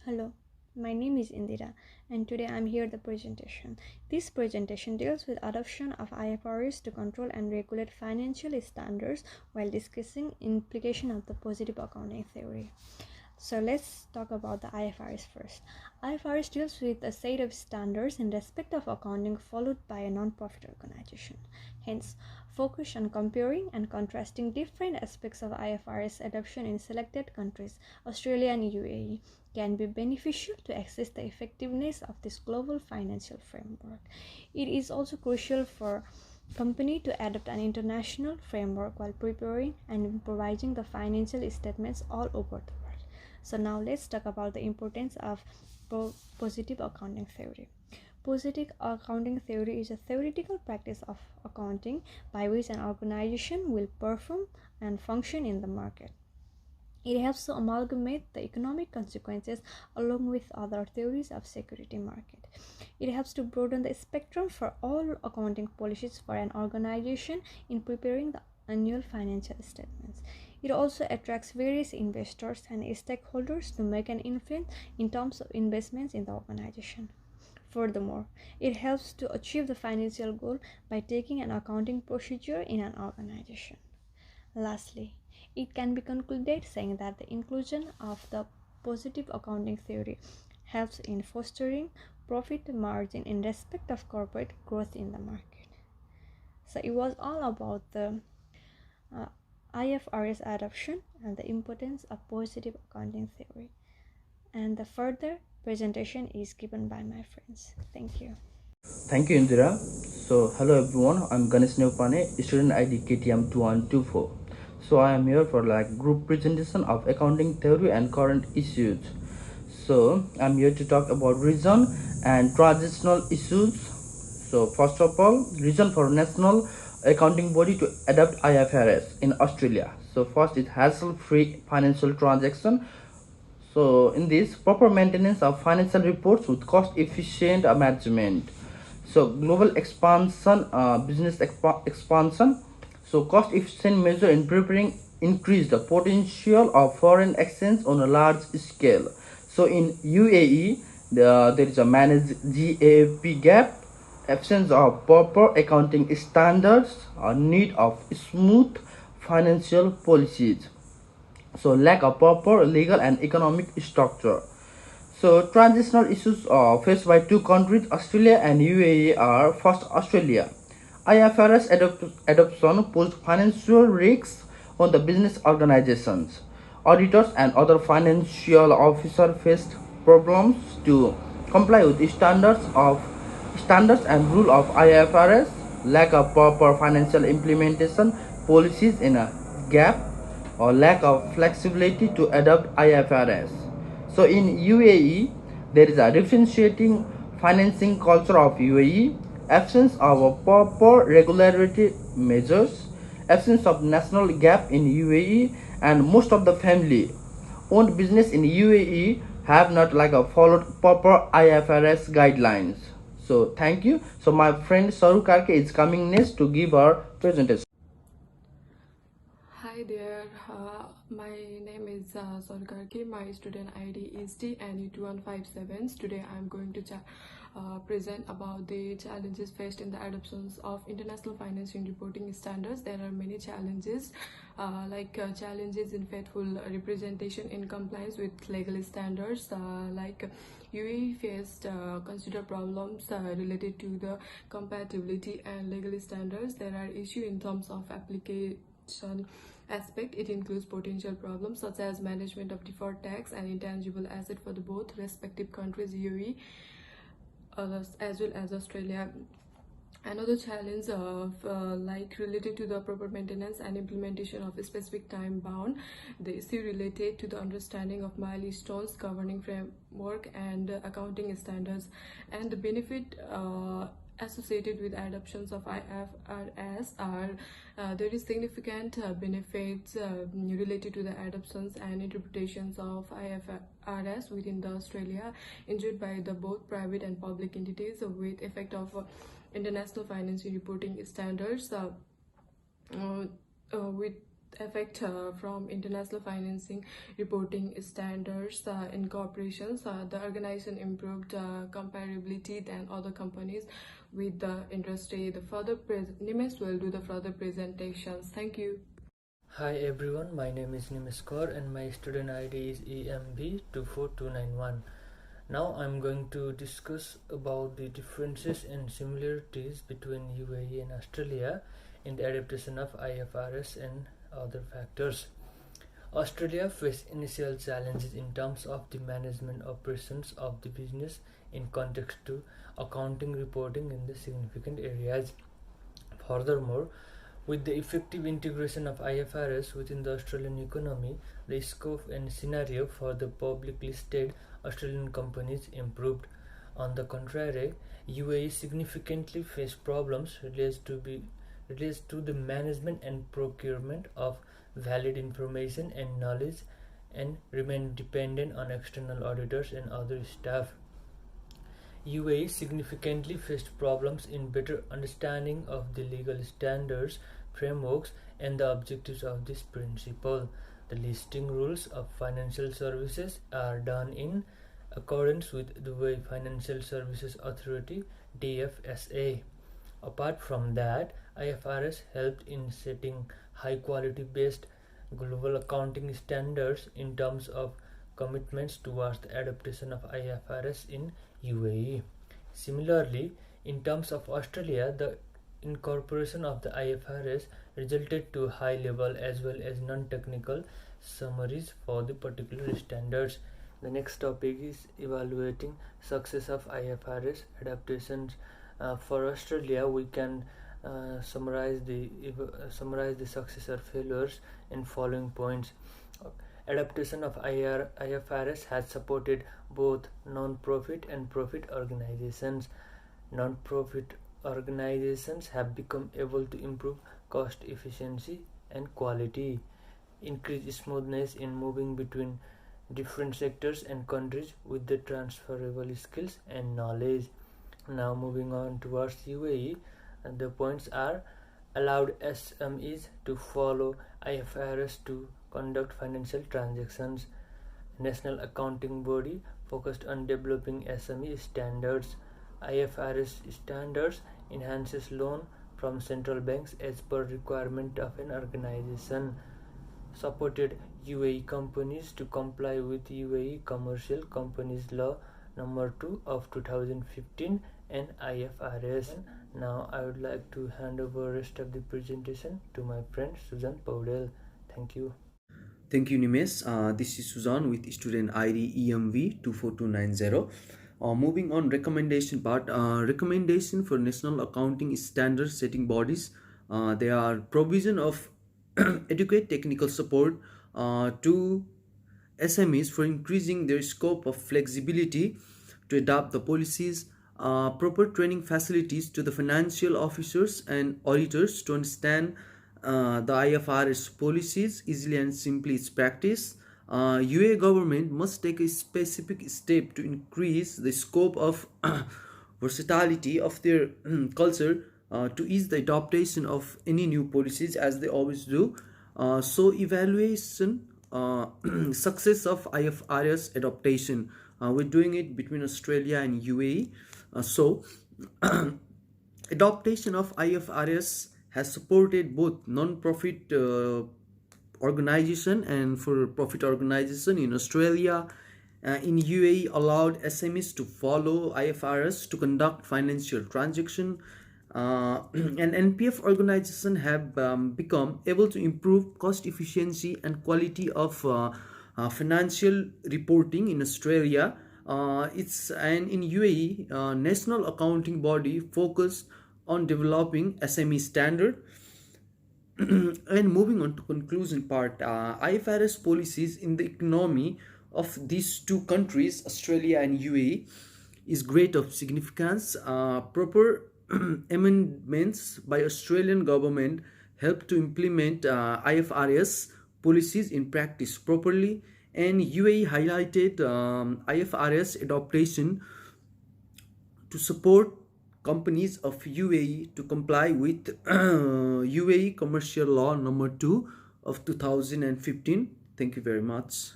Hello, my name is Indira and today I'm here the presentation. This presentation deals with adoption of IFRS to control and regulate financial standards while discussing implication of the positive accounting theory. So let's talk about the IFRS first. IFRS deals with a set of standards in respect of accounting followed by a non-profit organization. Hence, focus on comparing and contrasting different aspects of IFRS adoption in selected countries, Australia and UAE, can be beneficial to assess the effectiveness of this global financial framework. It is also crucial for company to adopt an international framework while preparing and improvising the financial statements all over the world. So now let's talk about the importance of positive accounting theory. Positive accounting theory is a theoretical practice of accounting by which an organization will perform and function in the market. It helps to amalgamate the economic consequences along with other theories of security market. It helps to broaden the spectrum for all accounting policies for an organization in preparing the annual financial statements. It also attracts various investors and stakeholders to make an influence in terms of investments in the organization. Furthermore, it helps to achieve the financial goal by taking an accounting procedure in an organization. Lastly, it can be concluded saying that the inclusion of the positive accounting theory helps in fostering profit margin in respect of corporate growth in the market. So it was all about the IFRS adoption and the importance of positive accounting theory. And the further presentation is given by my friends. Thank you. Thank you, Indira. So, hello everyone. I'm Ganesh Neupane, student ID KTM 2124. So, I am here for group presentation of accounting theory and current issues. So, I'm here to talk about reason and transitional issues. So, first of all, reason for national accounting body to adopt IFRS in Australia. So, first is hassle-free financial transaction. So, in this, proper maintenance of financial reports with cost-efficient management. So global expansion, business expansion. So cost efficient measure in preparing increase the potential of foreign exchange on a large scale. So in UAE, there is a managed GAAP gap, absence of proper accounting standards, need of smooth financial policies. So lack of proper legal and economic structure. So transitional issues faced by two countries, Australia and UAE, are first Australia. IFRS adoption posed financial risks on the business organizations. Auditors and other financial officers faced problems to comply with the standards and rule of IFRS, lack of proper financial implementation policies in a gap, or lack of flexibility to adopt IFRS. So in UAE, there is a differentiating financing culture of UAE, absence of a proper regulatory measures, absence of national GAAP in UAE, and most of the family owned business in UAE have not followed proper IFRS guidelines. So thank you. So my friend Saru Karke is coming next to give our presentation. Hi there, my name is Saru Karke. My student ID is TNE2157. Today I am going to present about the challenges faced in the adoptions of international financial reporting standards. There are many challenges, challenges in faithful representation in compliance with legal standards, UAE faced consider problems related to the compatibility and legal standards. There are issues in terms of application aspect. It includes potential problems such as management of deferred tax and intangible asset for the both respective countries, UAE as well as Australia. Another challenge of related to the proper maintenance and implementation of a specific time bound, the issue related to the understanding of milestones, governing framework and accounting standards, and the benefit associated with adoptions of IFRS are there is significant benefits related to the adoptions and interpretations of IFRS within the Australia enjoyed by the both private and public entities with effect of international financial reporting standards with effect from international financing reporting standards in corporations. The organization improved comparability than other companies with the industry. Nimesh will do the further presentations. Thank you. Hi everyone, my name is Nimesh Kaur and my student ID is EMB24291. Now I'm going to discuss about the differences and similarities between UAE and Australia in the adaptation of IFRS and other factors. Australia faced initial challenges in terms of the management operations of the business in context to accounting reporting in the significant areas. Furthermore, with the effective integration of IFRS within the Australian economy, the scope and scenario for the publicly listed Australian companies improved. On the contrary, UAE significantly faced problems related to the management and procurement of valid information and knowledge and remained dependent on external auditors and other staff. UAE significantly faced problems in better understanding of the legal standards, frameworks, and the objectives of this principle. The listing rules of financial services are done in accordance with the Dubai Financial Services Authority (DFSA). Apart from that, IFRS helped in setting high-quality based global accounting standards in terms of commitments towards the adaptation of IFRS in UAE. Similarly, in terms of Australia, the incorporation of the IFRS resulted to high level as well as non-technical summaries for the particular standards. The next topic is evaluating success of IFRS adaptations. For Australia, we can summarize the success or failures in following points. Adaptation of IFRS has supported both non-profit and profit organizations. Non-profit organizations have become able to improve cost efficiency and quality, increase smoothness in moving between different sectors and countries with the transferable skills and knowledge. Now moving on towards UAE, the points are allowed SMEs to follow IFRS to conduct financial transactions. National Accounting Body focused on developing SME standards. IFRS standards enhances loan from central banks as per requirement of an organization. Supported UAE companies to comply with UAE Commercial Companies Law number 2 of 2015 and IFRS. Now I would like to hand over rest of the presentation to my friend Suzan Paudel. Thank you. Thank you, Nimesh. This is Suzan with student ID EMV24290. Moving on recommendation part. Recommendation for national accounting standard setting bodies. They are provision of adequate technical support to SMEs for increasing their scope of flexibility to adopt the policies, proper training facilities to the financial officers and auditors to understand the IFRS policies easily and simply its practice. UAE government must take a specific step to increase the scope of versatility of their culture to ease the adaptation of any new policies as they always do. So evaluation success of IFRS adaptation. We're doing it between Australia and UAE. So adaptation of IFRS has supported both non-profit organization and for profit organization in Australia. In UAE allowed SMEs to follow IFRS to conduct financial transaction. And NPF organization have become able to improve cost efficiency and quality of financial reporting in Australia. And in UAE, National Accounting Body focused on developing SME standard. And moving on to conclusion part, IFRS policies in the economy of these two countries, Australia and UAE, is great of significance. Proper amendments by Australian government help to implement IFRS policies in practice properly, and UAE highlighted IFRS adaptation to support companies of UAE to comply with UAE Commercial Law number 2 of 2015. Thank you very much.